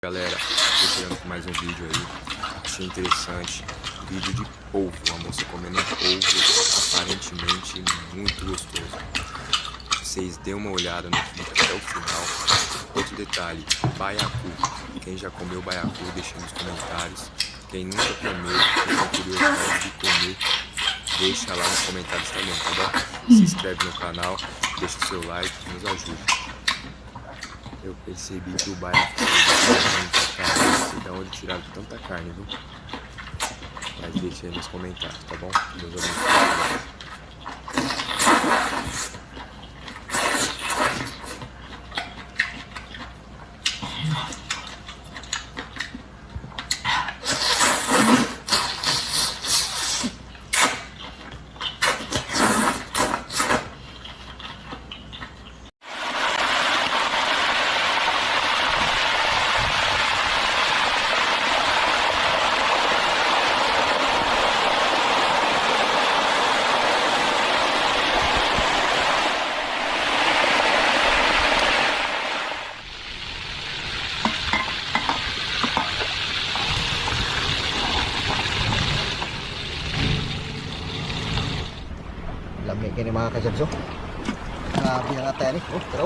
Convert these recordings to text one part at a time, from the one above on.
Galera, tô chegando com mais um vídeo aí. Achei interessante. Vídeo de polvo. A moça comendo um polvo aparentemente muito gostoso. Vocês dêem uma olhada no vídeo até o final. Outro detalhe, baiacu. Quem já comeu baiacu, deixa nos comentários. Quem nunca comeu, quem tem curiosidade de comer, deixa lá nos comentários também, tá bom? Se inscreve no canal, deixa o seu like, nos ajuda. Eu percebi que o baiacu é muita carne. Não sei de onde tiraram tanta carne, viu? Mas deixa aí nos comentários, tá bom? Deus abençoe. Lamig yan mga kasabso. Grabe ang atay ni. Oh, pero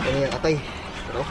yan yung atay. Pero